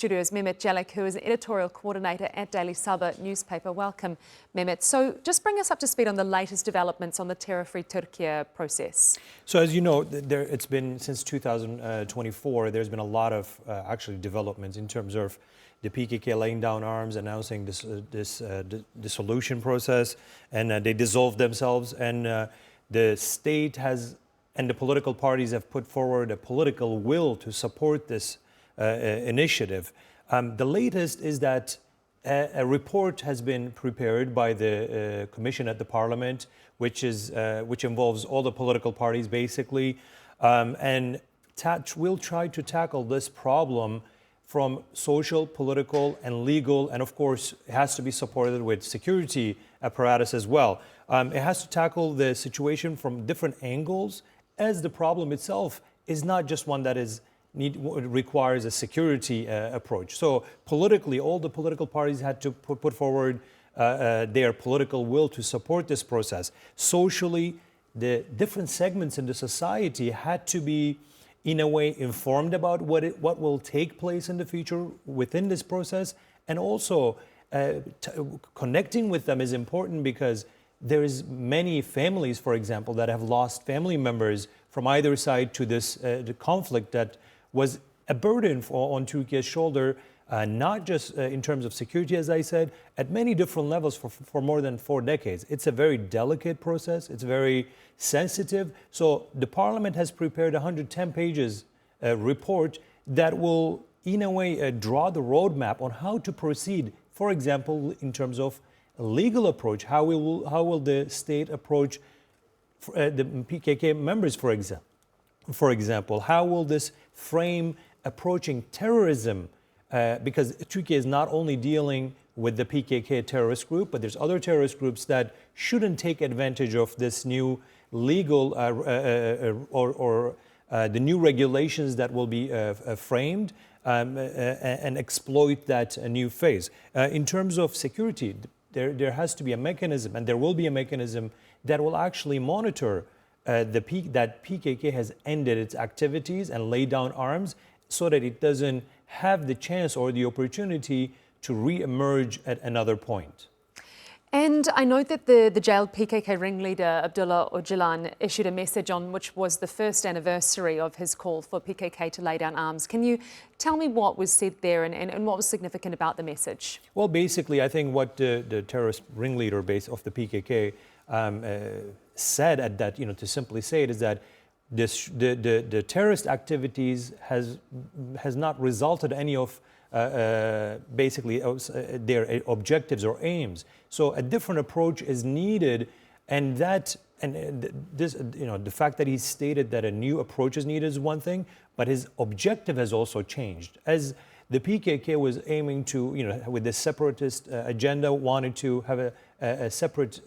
Studio is Mehmet Celik, who is an editorial coordinator at Daily Sabah newspaper. Welcome, Mehmet. So just bring us up to speed on the latest developments on the terror-free Türkiye process. So as you know, it's been since 2024, there's been a lot of actually developments in terms of the PKK laying down arms, announcing this dissolution process, and they dissolved themselves. And the state has, and the political parties have put forward a political will to support this initiative. The latest is that a report has been prepared by the commission at the parliament, which involves all the political parties basically, and will try to tackle this problem from social, political, and legal, and of course it has to be supported with security apparatus as well. It has to tackle the situation from different angles, as the problem itself is not just one that requires a security approach. So politically, all the political parties had to put forward their political will to support this process. Socially, the different segments in the society had to be, in a way, informed about what will take place in the future within this process. And also, connecting with them is important because there is many families, for example, that have lost family members from either side to this the conflict that was a burden on Turkey's shoulder, not just in terms of security, as I said, at many different levels for more than 4 decades. It's a very delicate process. It's very sensitive. So the parliament has prepared a 110 pages report that will, in a way, draw the roadmap on how to proceed. For example, in terms of a legal approach, how will the state approach the PKK members, for example, how will this frame approaching terrorism? Because Turkey is not only dealing with the PKK terrorist group, but there's other terrorist groups that shouldn't take advantage of this new legal or the new regulations that will be framed and exploit that new phase. In terms of security, there has to be a mechanism, and there will be a mechanism that will actually monitor that PKK has ended its activities and laid down arms, so that it doesn't have the chance or the opportunity to re-emerge at another point. And I note that the jailed PKK ringleader Abdullah Öcalan issued a message on which was the first anniversary of his call for PKK to lay down arms. Can you tell me what was said there and what was significant about the message? Well, basically, I think what the terrorist ringleader base of the PKK said at that, to simply say it, is that the terrorist activities has not resulted any of basically their objectives or aims. So a different approach is needed, and this, the fact that he stated that a new approach is needed is one thing, but his objective has also changed. As the PKK was aiming to, with the separatist agenda, wanted to have a separate,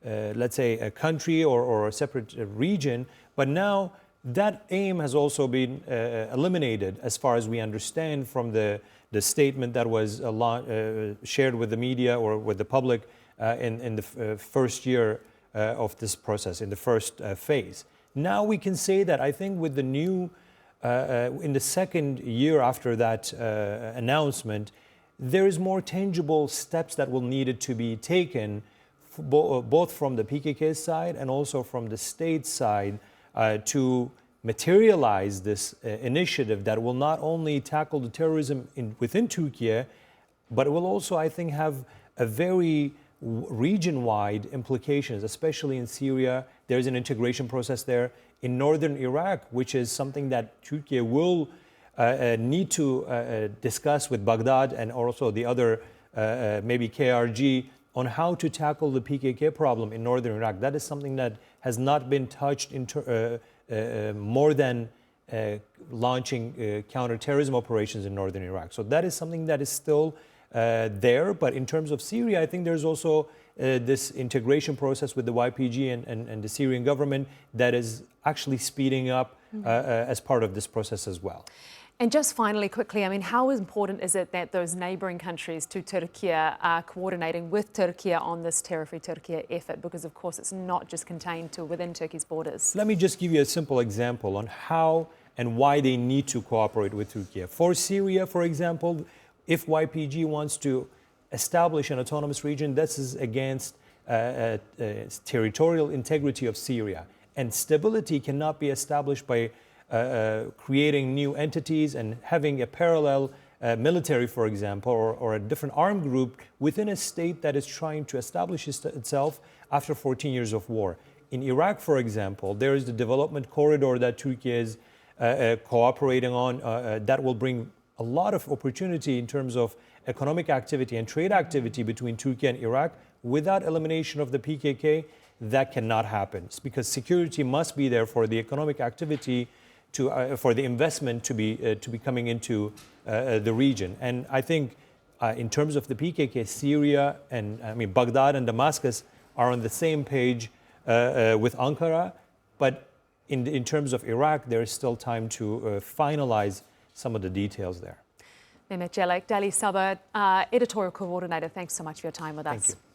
let's say, a country or a separate region, but now that aim has also been eliminated, as far as we understand from the statement that was shared with the media or with the public in the first year of this process, in the first phase. Now we can say that I think with the new, in the second year after that announcement, there is more tangible steps that will need to be taken, both from the PKK side and also from the state side, to materialize this initiative that will not only tackle the terrorism within Turkey, but it will also, I think, have a very region-wide implications, especially in Syria. There's an integration process there. In northern Iraq, which is something that Turkey will need to discuss with Baghdad and also the other, maybe KRG, on how to tackle the PKK problem in northern Iraq. That is something that has not been touched more than launching counterterrorism operations in northern Iraq. So that is something that is still there. But in terms of Syria, I think there's also this integration process with the YPG and the Syrian government that is actually speeding up as part of this process as well. And just finally, quickly, I mean, how important is it that those neighbouring countries to Turkey are coordinating with Turkey on this terror-free Turkey effort? Because, of course, it's not just contained to within Turkey's borders. Let me just give you a simple example on how and why they need to cooperate with Turkey. For Syria, for example, if YPG wants to establish an autonomous region, this is against territorial integrity of Syria. And stability cannot be established by creating new entities and having a parallel military, for example, or a different armed group within a state that is trying to establish itself after 14 years of war. In Iraq, for example, there is the development corridor that Turkey is cooperating on that will bring a lot of opportunity in terms of economic activity and trade activity between Turkey and Iraq. Without elimination of the PKK, that cannot happen. It's because security must be there for the economic activity, for the investment to be coming into the region. And I think in terms of the PKK, Syria and Baghdad and Damascus are on the same page with Ankara, but in terms of Iraq, there is still time to finalize some of the details there. Mehmet Celik, Daily Sabah editorial coordinator, thanks so much for your time with us. Thank you.